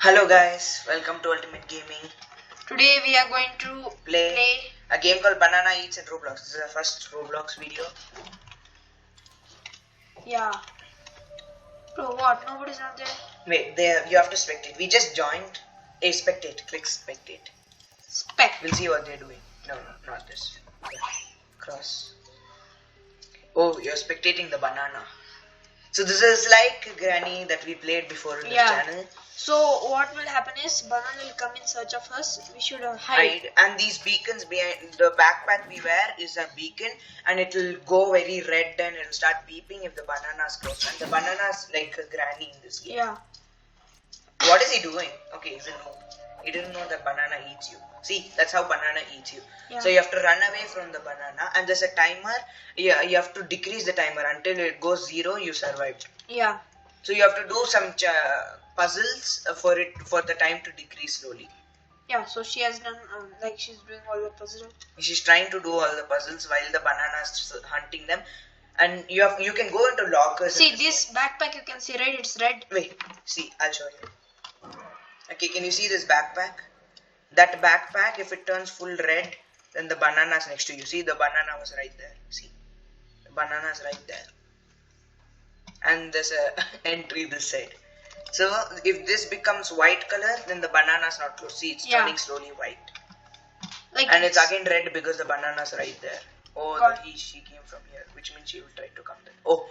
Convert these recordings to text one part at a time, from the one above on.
Hello guys, welcome to Ultimate Gaming. Today we are going to Play a game called Banana Eats in Roblox. This is our first Roblox video. Yeah. Bro, what? Nobody's not there. Wait, there you have to spectate. We just joined. Hey, spectate. Click spectate. We'll see what they're doing. No, not this. Cross. Oh, you're spectating the banana. So this is like Granny that we played before in this channel. So what will happen is Banana will come in search of us. We should hide. And these beacons behind the backpack we wear is a beacon, and it will go very red and it will start beeping if the banana's close. And the banana's like a Granny in this game. Yeah. What is he doing? Okay, he's a noob. He didn't know that banana eats you. See, that's how banana eats you. Yeah. So you have to run away from the banana, and there's a timer. Yeah, you have to decrease the timer until it goes 0. You survived. Yeah. So you have to do some puzzles for the time to decrease slowly. Yeah. So she has done like she's doing all the puzzles. She's trying to do all the puzzles while the banana's hunting them, and you can go into lockers. See this backpack, you can see, right? It's red. Wait, see, I'll show you. Okay, can you see this backpack? That backpack, if it turns full red, then the banana's next to you. See, the banana was right there. See, the banana's right there. And there's a entry this side. So if this becomes white color, then the banana's not close. See, it's turning slowly white. And it's again red because the banana's right there. Oh, she came from here, which means she will try to come there. Oh,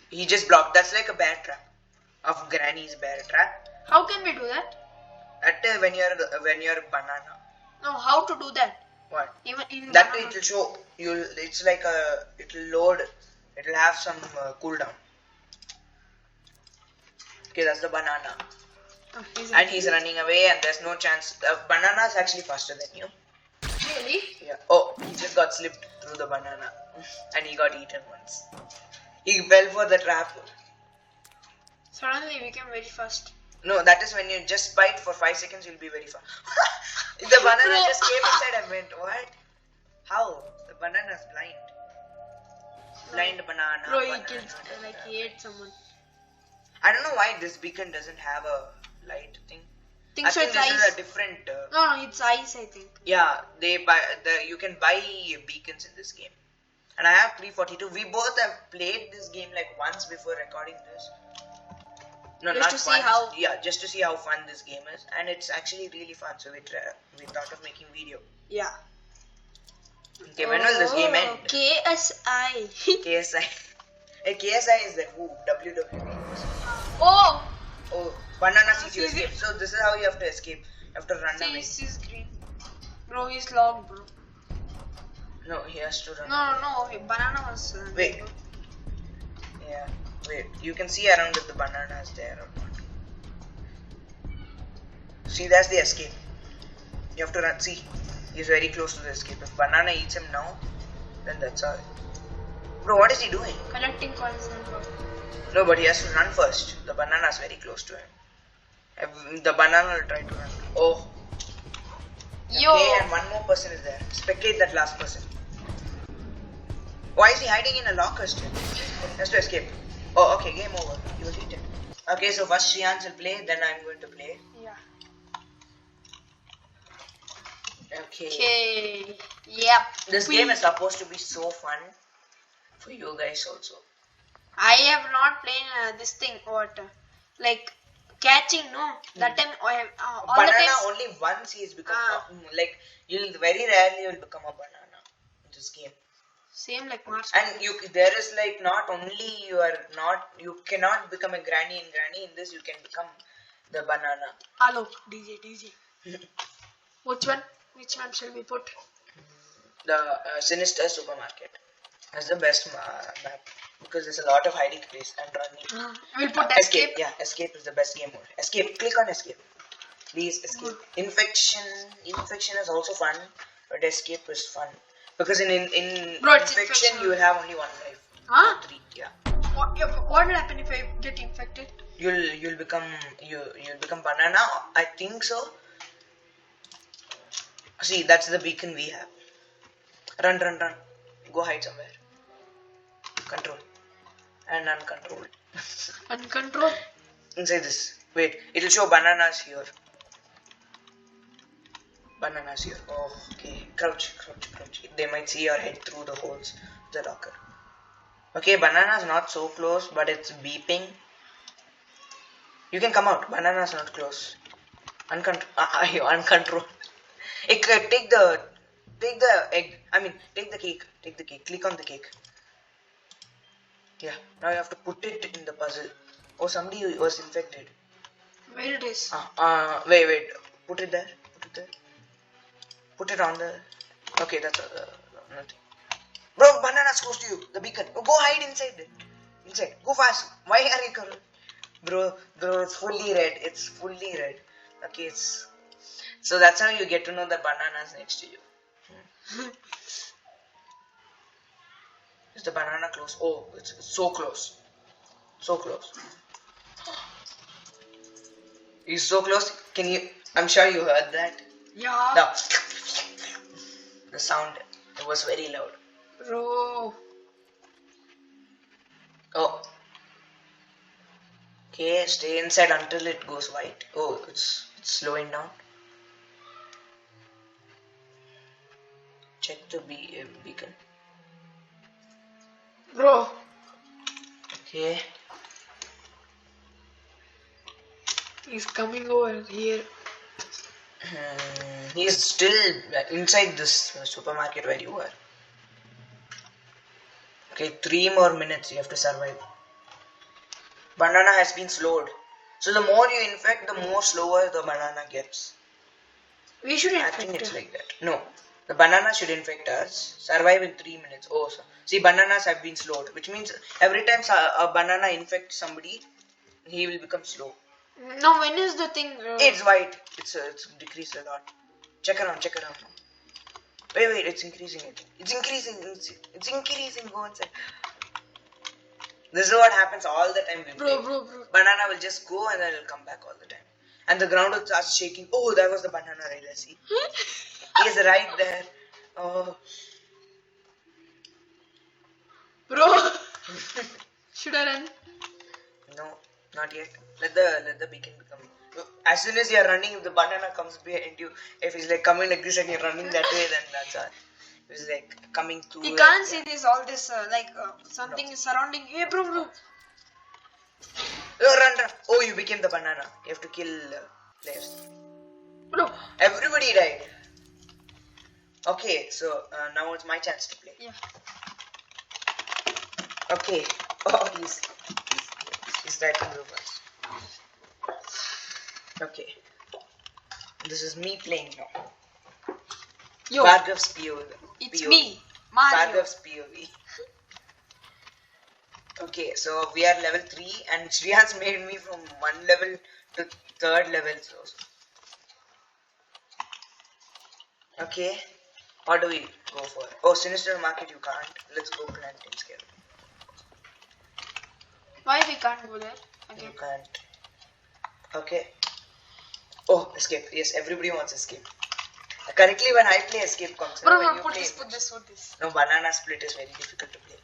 he just blocked. That's like a bear trap of Granny's bear trap. How can we do that? When you're banana. No, how to do that? What? Even in that it will show you. It's like it will load. It will have some cooldown. Okay, that's the banana. Oh, he's running away, and there's no chance. The banana is actually faster than you. Really? Yeah. Oh, he just got slipped through the banana, and he got eaten once. He fell for the trap. Suddenly we became very fast. No, that is when you just bite for 5 seconds, you'll be very fast. The banana just came inside and went, what? How? The banana is blind. Blind banana. Bro, he killed, he ate someone. I don't know why this beacon doesn't have a light thing. I think this is a different. No, it's ice, I think. Yeah, you can buy beacons in this game. And I have 342. We both have played this game like once before recording this. No, just to see how. Yeah, just to see how fun this game is, and it's actually really fun. So we thought of making video. Yeah. Okay, when will this game end? KSI. KSI. Hey, KSI is that who? WWE. Oh, banana sees you escape. So this is how you have to escape. You have to run away. He's green. Bro, he's locked, bro. No, he has to run. No. Banana was. Wait. Yeah. Wait. You can see around if the banana is there or not. See, that's the escape. You have to run. See, he's very close to the escape. If banana eats him now, then that's all. Bro, what is he doing? Collecting coins and bro. No, but he has to run first. The banana is very close to him. The banana will try to run. Oh. Yo. Okay, and one more person is there. Spectate that last person. Why is he hiding in a locker still? He has to escape. Oh, okay, game over. He was eaten. Okay, so first Shians will play, then I'm going to play. Yeah. Okay. Yep. This game is supposed to be so fun for you guys also. I have not played this thing. Like catching? No. That time I have. All banana the times, only once he has become like you'll very rarely will become a banana in this game. Same like Mars. And there is like not only you cannot become a granny in this, you can become the banana. Hello, DJ. Which one shall we put? The Sinister Supermarket. That's the best map because there's a lot of hiding place and running. We'll put escape. Yeah, escape is the best game mode. Escape. Click on escape. Please escape. Infection is also fun, but escape is fun. Because in infection you will have only 1 life. Huh? 3, yeah. What will happen if I get infected? You'll become banana. I think so. See, that's the beacon we have. Run. Go hide somewhere. Control. And uncontrolled. Uncontrolled? Inside this. Wait, it'll show bananas here. Bananas here. Oh, okay. Crouch, crouch, crouch. They might see your head through the holes of the locker. Okay, banana's not so close, but it's beeping. You can come out. Banana's not close. You uncontrolled. Take the egg. I mean, take the cake. Take the cake. Click on the cake. Yeah. Now you have to put it in the puzzle. Oh, somebody was infected. Where it is? Wait. Put it there. Put it there. Put it on the. Okay, that's nothing. Bro, banana's close to you. The beacon. Oh, go hide inside it. Inside. Go fast. Why are you coming? Bro, it's fully red. It's fully red. Okay, it's. So that's how you get to know the banana's next to you. Is the banana close? Oh, it's so close. So close. He's so close. Can you? I'm sure you heard that. Yeah. No. The sound. It was very loud. Bro. Oh. Okay, stay inside until it goes white. Oh, it's slowing down. Check the beacon. Bro. Okay. He's coming over here. He's still inside this supermarket where you were. Okay, 3 more minutes you have to survive. Banana has been slowed. So the more you infect, the more slower the banana gets. We should I think it's like that. No. The banana should infect us. Survive in 3 minutes. Oh, so see, bananas have been slowed, which means every time a banana infects somebody, he will become slow. Now, when is the thing? It's white. It's decreased a lot. Check around. Wait, it's increasing. It's increasing. It's increasing. Go inside. This is what happens all the time. Bro. Banana will just go and then it'll come back all the time. And the ground will start shaking. Oh, that was the banana right there. See? He's right there. Oh. Bro. Should I run? No, not yet. Let the beacon become. As soon as you're running, if the banana comes behind you, if he's like coming like this and you're running that way, then that's all. It's like coming through. You can't see this, all this, something is surrounding you. Hey, bro. Oh, run. Oh, you became the banana. You have to kill players. Bro. Everybody died. Okay, so now it's my chance to play. Yeah. Okay. Oh, he's right in reverse. Okay. This is me playing now. Yo. Bhargav's POV. It's me, Mario. Bhargav's POV. Okay, so we are level 3 and Shriyan's made me from 1 level to 3rd level. So. Okay. What do we go for? Oh, Sinister Market you can't. Let's go Plantain Scale. Why we can't go there? Okay. You can't. Okay. Oh, escape. Yes, everybody wants escape. Currently when I play escape comes. Bro, when you put play, this. No, banana split is very difficult to play.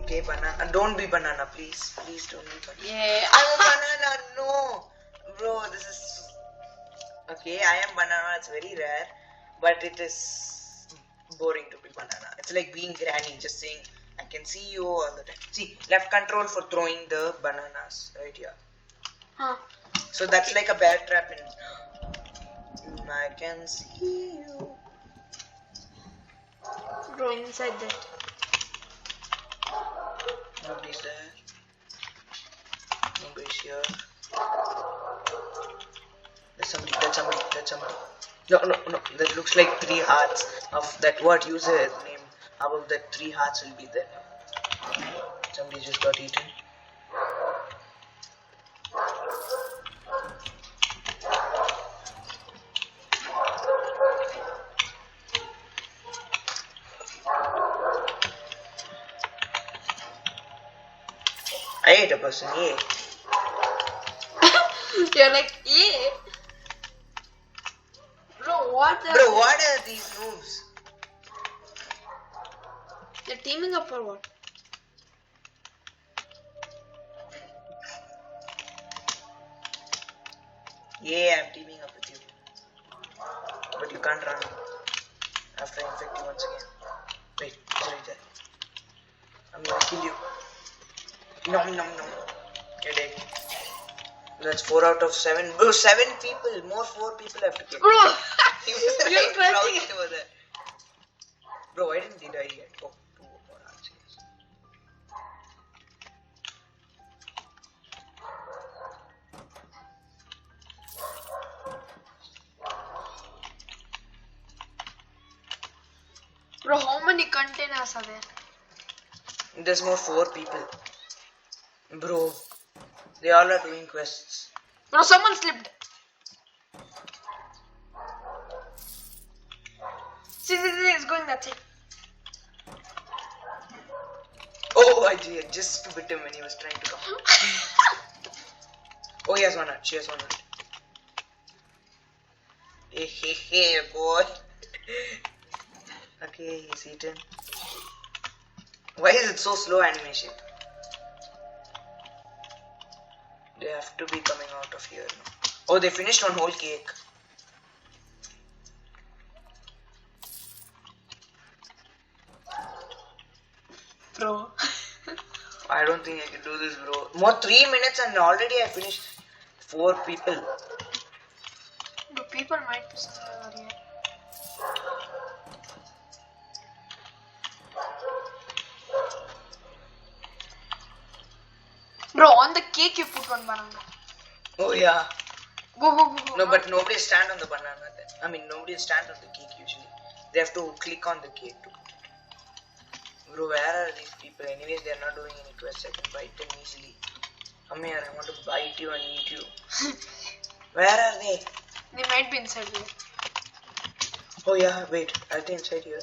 Okay, banana. Don't be banana, please. Please don't be banana. Yeah. I'm a banana. No. Bro, this is... Okay, I am banana. It's very rare. But it is boring to be banana. It's like being granny. Just saying, I can see you all the time. See, left control for throwing the bananas. Right here. Huh. So that's like a bear trap in... I can see you. Bro, inside that. Nobody's there. Nobody's here. There's somebody. No. That looks like 3 hearts of that word user name. Above that 3 hearts will be there. Somebody just got eaten. I ate a person, yay. You're like, yeah. Bro, what are these moves? They're teaming up or what? Yeah, I'm teaming up with you. But you can't run after I infect you once again. Wait, he's right there. I'm gonna kill you. Nom nom nom. You're dead. That's 4 out of 7. Bro, 7 people. More 4 people have to kill. Bro, He was you're right crouching. crouched over there. Bro, why didn't he die yet? Oh, 2 more answers. Bro, how many containers are there? There's more 4 people. Bro, they all are doing quests. Bro, someone slipped. See, it's going that side. Oh, I just bit him when he was trying to come out. Oh, he has 1 heart. She has 1 heart. Hey, boy. Okay, he's eaten. Why is it so slow animation? They have to be coming out of here now. Oh, they finished 1 whole cake. Bro. I don't think I can do this, bro. More 3 minutes and already I finished 4 people. Bro, people might be somewhere over here. Bro, on the cake you put 1 banana. Oh yeah. Go. No, but nobody stand on the banana then. I mean, nobody stand on the cake usually. They have to click on the cake to put it. Bro, where are these people? Anyways, they are not doing any quests. I can bite them easily. Come here, I want to bite you and eat you. Where are they? They might be inside here. Oh yeah, wait. Are they inside here?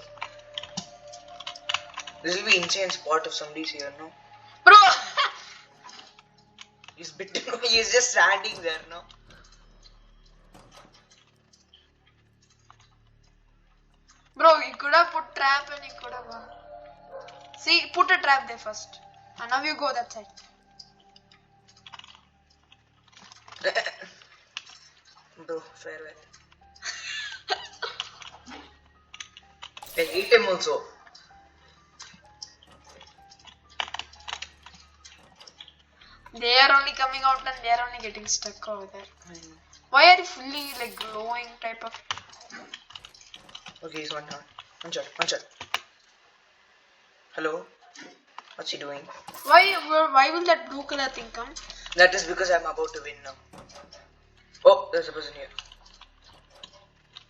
This will be insane spot if somebody's here, no? Bro! He's bitten. He's just standing there, no? Bro, you could have put trap and you could have gone. See, put a trap there first. And now you go that side. Bro, farewell. I hate him also. They are only coming out and they are only getting stuck over there. Why are you fully like glowing type of? Okay, he's 1 heart. 1 shot. Hello? What's he doing? Why will that blue color thing come? That is because I'm about to win now. Oh, there's a person here.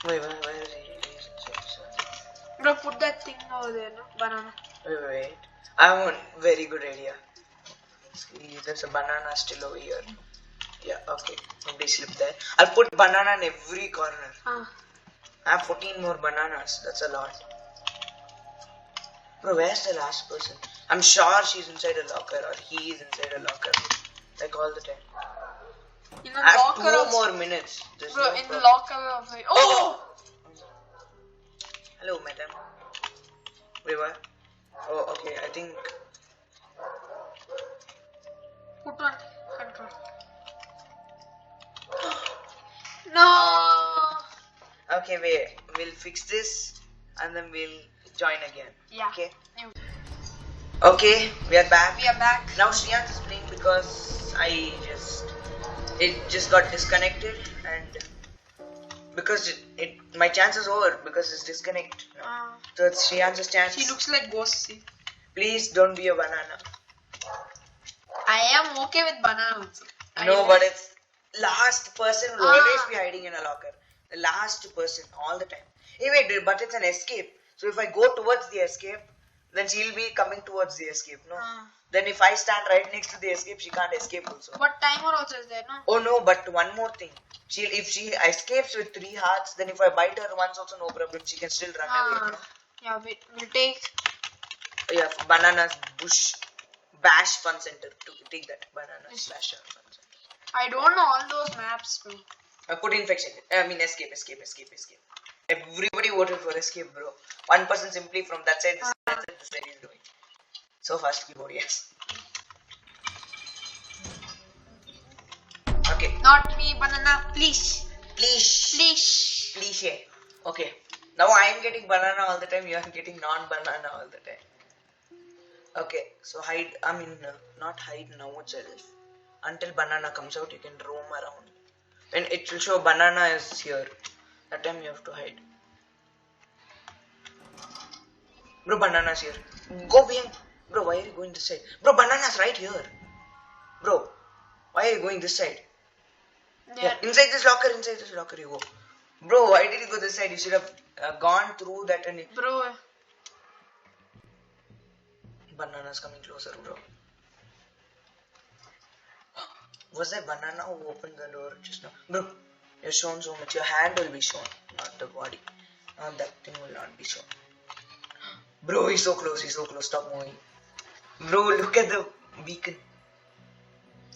Wait, where is he? He's inside. Bro, put that thing over there, no? Banana. Wait. I have a very good idea. See, there's a banana still over here. Yeah, okay. Nobody slipped there. I'll put banana in every corner. I have 14 more bananas. That's a lot. Bro, where's the last person? I'm sure she's inside a locker or he is inside a locker. Like all the time. In the I have locker 2 also. more minutes. There's Bro, no in the problem. locker also. Oh! Hello, madam. Wait, what? Oh, okay. I think. Put on control. No! Okay, wait. We'll fix this and then we'll join again. Yeah. Okay. Okay, we are back. We are back. Now Shriyans is playing because it just got disconnected and because my chance is over because it's disconnected. So it's Shriyan's chance. She looks like ghost. See. Please don't be a banana. I am okay with banana also. No, but it's last person will always be hiding in a locker. The last person all the time. Hey, wait, but it's an escape. So if I go towards the escape, then she'll be coming towards the escape. No. Then if I stand right next to the escape, she can't escape also. But timer also is there, no? Oh no, but one more thing. If she escapes with 3 hearts, then if I bite her once also no problem. She can still run away. No? Yeah, we'll take. Yeah, bananas bush bash fun center. To take that bananas bash fun center. I don't know all those maps, bro. I put infection. I mean escape. Everybody voted for escape, bro. One person simply from that side, this side is doing. So fast keyboard, yes. Okay. Not me, banana, please. Please. Please. Cliche. Okay. Now I am getting banana all the time. You are getting non-banana all the time. Okay. So hide. I mean, not hide now itself. Until banana comes out, you can roam around. When it will show banana is here, that time you have to hide. Bro, banana's here. Go behind. Bro, why are you going this side? Bro, banana's right here. Bro, why are you going this side? Yeah. Inside this locker you go. Bro, why did you go this side? You should have gone through that and... Bro. Banana's coming closer, bro. Was that banana who opened the door just now? Bro, you're shown so much. Your hand will be shown, not the body. Not that thing will not be shown. Bro, he's so close. Stop moving. Bro, look at the beacon.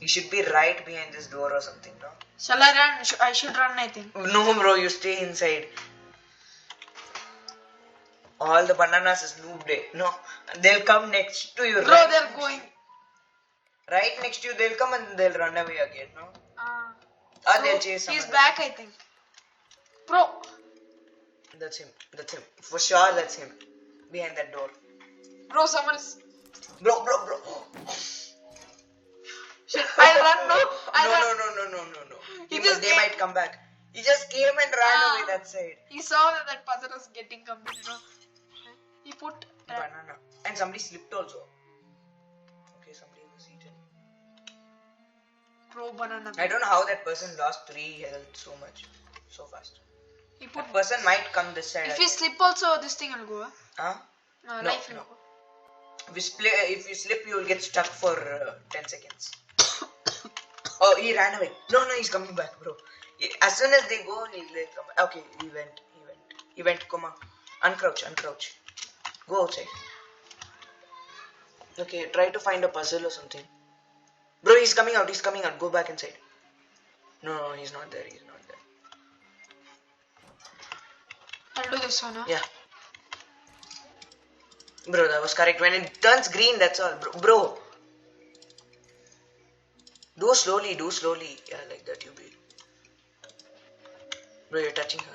You should be right behind this door or something, no? Shall I run? I should run, I think. No, bro, you stay inside. All the bananas is noobed. No, they'll come next to you. Bro, right they're next going. Right next to you, they'll come and they'll run away again, no? They'll chase someone. He's back, I think. Bro. That's him. For sure, that's him. Behind that door. Bro, someone is... Bro. Shit, I'll run, no? No. They might come back. He just came and ran away that side. He saw that puzzle was getting complete, you know. He put... Banana. And somebody slipped also. Okay, somebody was eaten. Bro, banana. I don't know how that person lost 3 health so much. So fast. He put... That person might come this side. If you slip also, this thing will go, huh? Huh? No, No, life will no. go. If you slip, you will get stuck for 10 seconds. Oh, he ran away. No, he's coming back, bro. As soon as they go, he'll come back. Okay, he went. Come on. Uncrouch. Go outside. Okay, try to find a puzzle or something. Bro, he's coming out. Go back inside. No, he's not there. I'll do this one, huh? Yeah. Bro, that was correct. When it turns green, that's all. Bro. Do slowly. Yeah, like that you beat. Bro, you're touching her.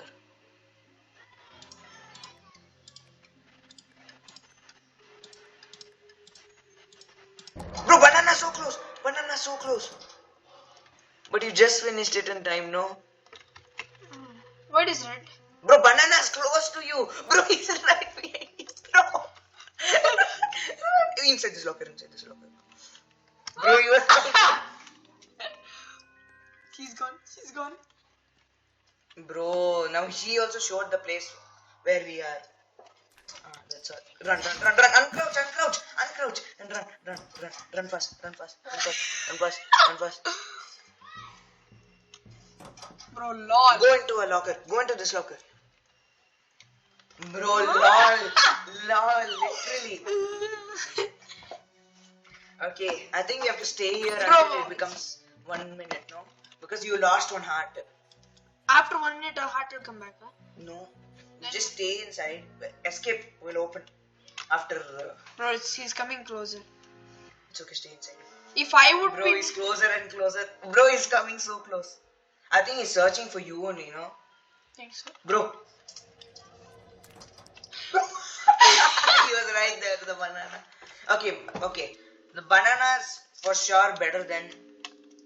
Bro, banana's so close. But you just finished it in time, no? What is it? Bro, banana's close to you. Bro, he's right behind you, bro. Inside this locker. Bro, you are... She's gone. Bro, now he also showed the place where we are. That's all. Run. Uncrouch. And run fast. Bro, lol. Go into a locker. Go into this locker. Bro, lol, literally. Okay, I think we have to stay here until it becomes 1 minute, no? Because you lost 1 heart. After 1 minute, our heart will come back, huh? No, you just stay inside. Escape will open after. Bro, he's coming closer. It's okay, stay inside. If I would Bro, be... he's closer and closer. Bro, he's coming so close. I think he's searching for you only, you know? Think so. Bro. He was right there, the banana. Okay. The banana is for sure better than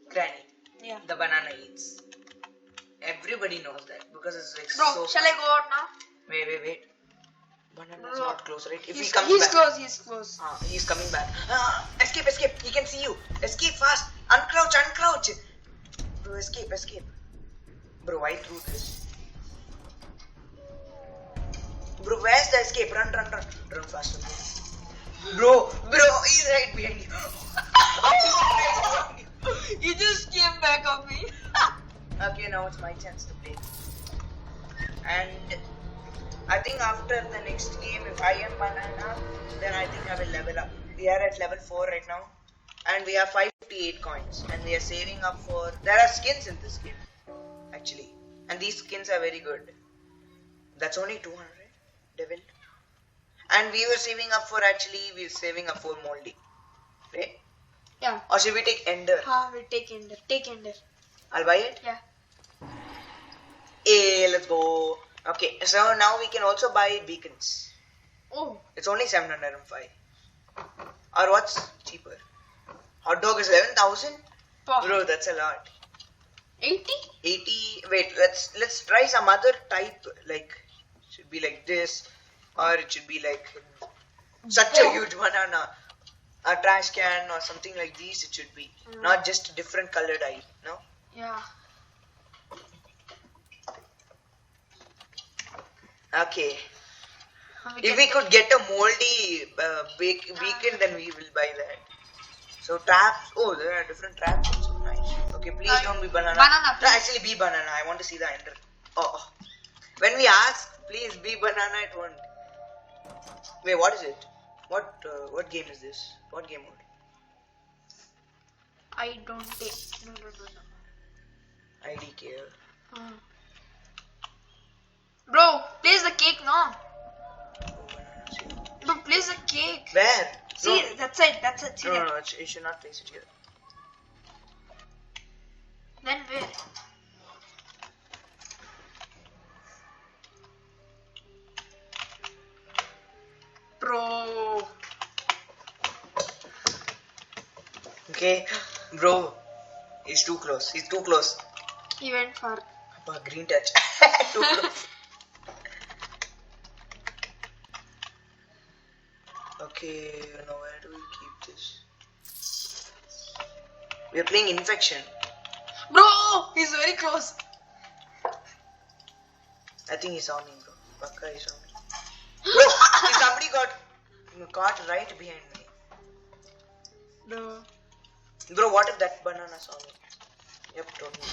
Granny. Yeah. The banana eats. Everybody knows that because it's like Bro, so... shall I go out now? Wait. Banana is Bro, not close, right? If he's he comes back... He's close. He's coming back. Escape. He can see you. Escape fast. Uncrouch. Bro, escape. Bro, why through this? Bro, where's the escape? Run faster. Bro, he's right behind you. You just came back on me. Okay, now it's my chance to play. And I think after the next game, if I am banana, then I think I will level up. We are at level 4 right now. And we have 558 coins. And we are saving up for... There are skins in this game. Actually. And these skins are very good. That's only 200. Devil. And we were saving up for Moldy. Right? Yeah. Or should we take Ender? We'll take Ender. I'll buy it? Yeah. Hey, let's go. Okay, so now we can also buy beacons. Oh, It's only 705. Or what's cheaper? Hot dog is 11,000? Bro, that's a lot. 80? 80. Wait, let's try some other type. Like, it should be like this, or it should be like such a huge banana. A trash can or something like these. It should be not just a different colored eye. No. Yeah. Okay. If we could get a moldy beacon, then we will buy that. So traps. Oh, there are different traps. Also nice. Okay, please don't be banana. Banana, No, actually, be banana. I want to see the ender. Oh. When we ask, please be banana, it won't. Wait, what is it? What game is this? What game mode? I don't take. No. IDK. Bro, place the cake, no? Oh, banana. See. Bro, place the cake. Where? See, No. that's it. See No, that. you should not place it here. Then where? Bro. Okay, bro. He's too close. He's too close. He went far. Green touch. Too close. Okay, now where do we keep this? We are playing Infection. Bro, he's very close. I think he saw me, bro. Pakka he saw me. Bro, somebody got caught right behind me. No. Bro, what if that banana saw me? Yep, totally.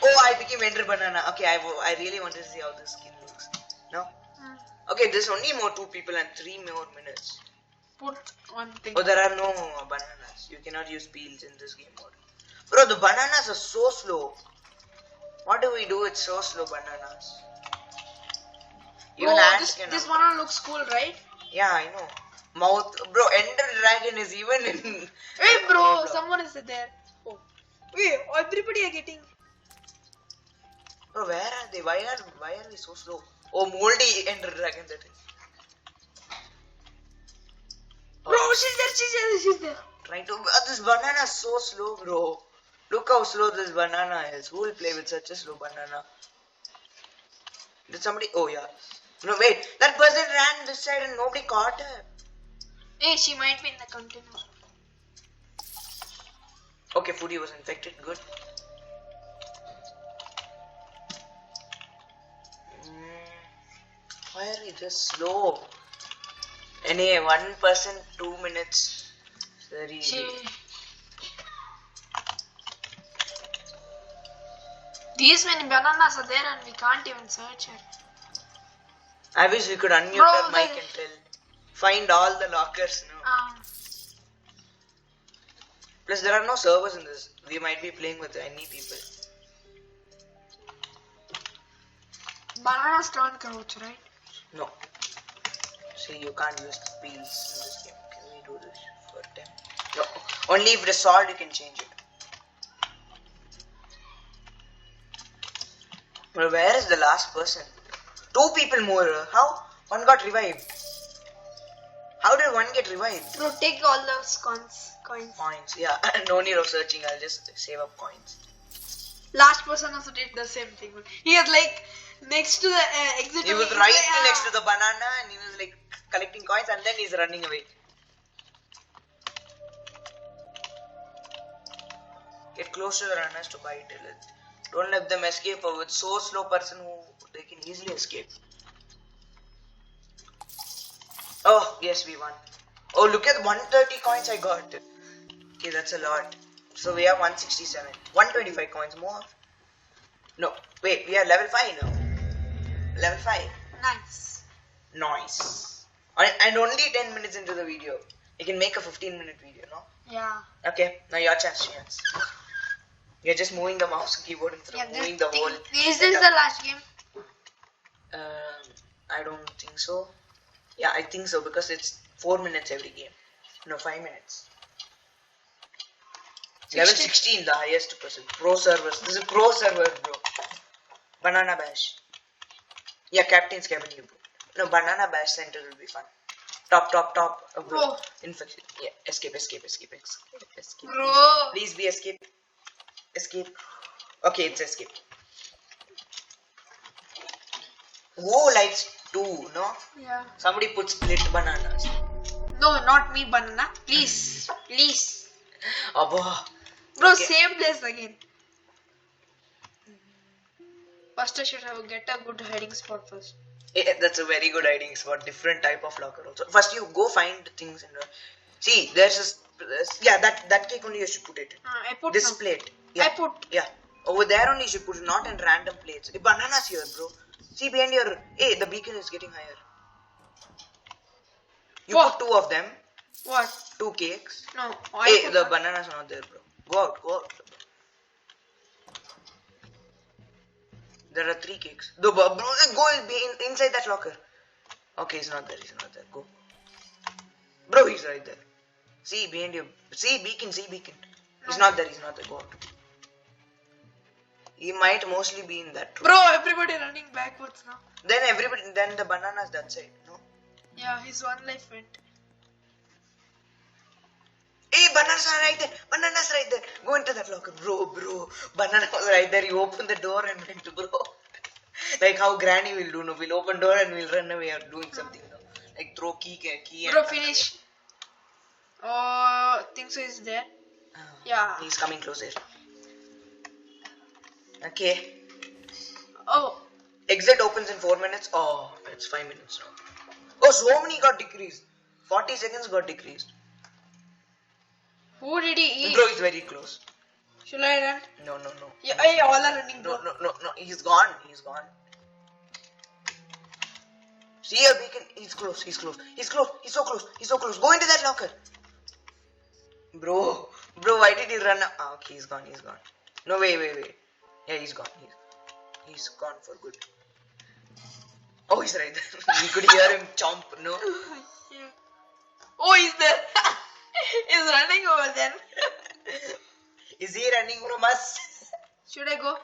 Oh, I became Ender Banana. Okay, I really wanted to see how this skin looks. No? Okay, there's only more 2 people and 3 more minutes. Put one thing. Oh, there are no bananas. You cannot use peels in this game mode. Bro, the bananas are so slow. What do we do with so slow bananas? Even Bro, ants this cannot. one looks cool, right? Yeah, I know. Mouth. Bro, Ender Dragon is even in. Hey, bro, someone is there. Oh. Wait, everybody are getting. Bro, where are they? Why are we so slow? Oh, moldy Ender Dragon, that is. Bro, she's there. Trying to. This banana is so slow, bro. Look how slow this banana is. Who will play with such a slow banana? Did somebody? Oh, yeah. No, wait. That person ran this side and nobody caught her. Hey, she might be in the container. Okay, Foodie was infected. Good. Why are we this slow? Anyway, 1 person, 2 minutes. Very easy. These many bananas are there and we can't even search it. I wish we could unmute Bro, our mic and tell. Find all the lockers now. Plus, there are no servers in this. We might be playing with any people. Bananas turn crouch, right? No. See, you can't use the peels in this game. Can we do this for 10? No. Only if it is solved, you can change it. Well, where is the last person? 2 people more. How? One got revived. How did one get revived? Bro, take all those coins. Coins. Yeah. No need of searching. I'll just save up coins. Last person also did the same thing. He was like next to the exit. He was right next to the banana and he was like collecting coins and then he's running away. Get close to the runners to bite it. Don't let them escape or with so slow person who they can easily escape. Oh, yes, we won. Oh, look at 130 coins I got. Okay, that's a lot. So we have 167. 125 coins more. No, wait, we are level 5 now. Level 5. Nice. Nice. And only 10 minutes into the video. You can make a 15-minute video, no? Yeah. Okay, now your chance. You're just moving the mouse and keyboard instead of moving the whole. Is this the last game? I don't think so. Yeah, I think so because it's 4 minutes every game. No, 5 minutes. 16. Level 16, the highest person. Pro servers. This is pro server, bro. Banana bash. Yeah, captain's cabin you put. No, banana bash center will be fun. Top. Bro. Oh. Infection. Yeah, escape. Bro. Please be escape. Okay, it's escape. Who likes two, no? Yeah. Somebody put split bananas. No, not me, banana. Please. Abba. Bro, Okay. same place again. First I should have get a good hiding spot first. Yeah, that's a very good hiding spot. Different type of locker also. First you go find things and see there's that cake only you should put it. I put This now. plate. Yeah. I put. Yeah. Over there only you should put it, not in random plates. Bananas here, bro. See behind your. Hey, the beacon is getting higher. You What? put two of them. What? 2 cakes. No. Hey, put the one. banana's not there, bro. Go out. There are 3 cakes. Bro, go inside that locker. Okay, he's not there. Go. Bro, he's right there. See, behind you. See, beacon. He's not there. Go out. He might mostly be in that room. Bro, everybody running backwards now. Then the banana's that side, no? Yeah, his one life went. Hey, bananas are right there. Go into that locker, bro. Banana was right there. You open the door and went, bro. Like how Granny will do, no? We'll open door and we'll run away or doing something, no? Like throw key and... Bro, finish. Oh, think so is there? Yeah. He's coming closer. Okay. Oh. Exit opens in 4 minutes. Oh, it's 5 minutes now. Oh, so many got decreased. 40 seconds got decreased. Who did he eat? Bro, he's very close. Should I run? No. Yeah, hey, all are running, bro. No. He's gone. See your beacon. He's close. He's so close. Go into that locker. Bro, why did he run? Ah, okay, he's gone. No, wait. Yeah, he's gone. He's gone for good. Oh, he's right there. You could hear him chomp, no? Yeah. Oh, he's there. He's running over there. Is he running from us? Should I go?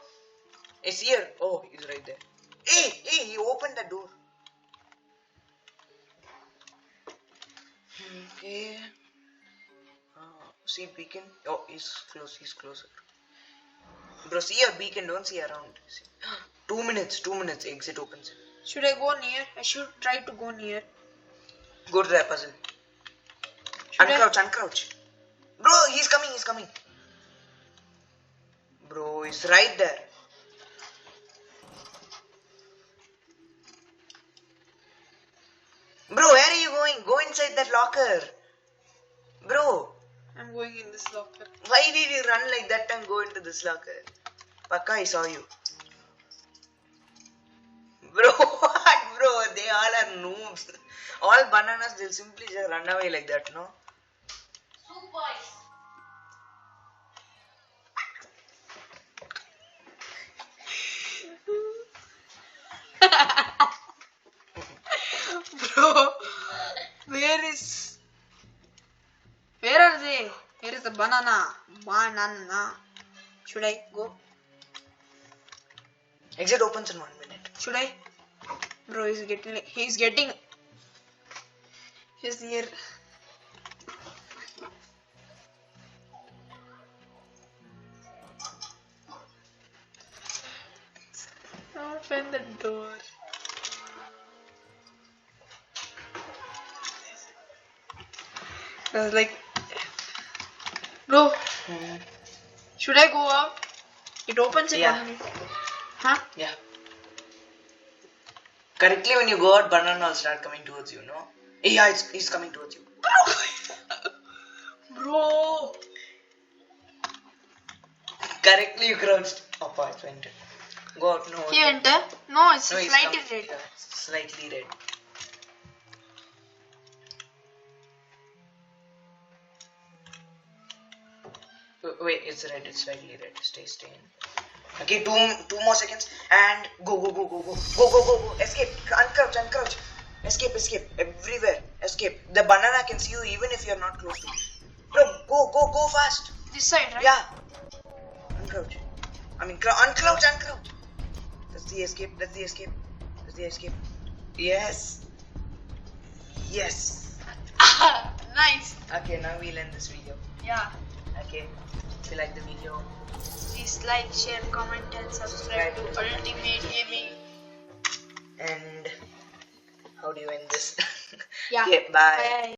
Is here. Oh, he's right there. Hey, he opened the door. Okay. See beacon. Oh, he's closer. Bro, see your beacon, don't see around. See. 2 minutes, exit opens. Should I go near? I should try to go near. Go to that puzzle. Should Uncrouch. Bro, he's coming. Bro, he's right there. Bro, where are you going? Go inside that locker. Bro. I'm going in this locker. Why did you run like that and go into this locker? Pakka, I saw you. Bro, what bro? They all are noobs. All bananas, they'll simply just run away like that, no? Bro, where are they? Where is the banana? Should I go? Exit opens in 1 minute. Should I? Bro, he's getting. He's near. Open the door. I was like, bro, should I go out? It opens in 1 minute. Huh? Yeah. Correctly, when you go out, banana will start coming towards you, no? Yeah, he's coming towards you. Bro. Correctly, you crouched. Oh, it went. Go out, no. He went there? No, it's No, he's slightly coming. red. Yeah, slightly red. Wait, it's red. It's slightly red. Stay in. Okay, two more seconds and go. Escape. Uncrouch. Escape. Everywhere. Escape. The banana can see you even if you're not close to it. Bro, go fast. This side, right? Yeah. Uncrouch. Uncrouch. the escape. That's the escape. That's the escape. Yes. Yes. Nice. Okay, now we'll end this video. Yeah. Okay. If you like the video, Please like, share, comment, and subscribe to Ultimate Gaming. and how do you end this? Yeah. Okay, bye. Bye.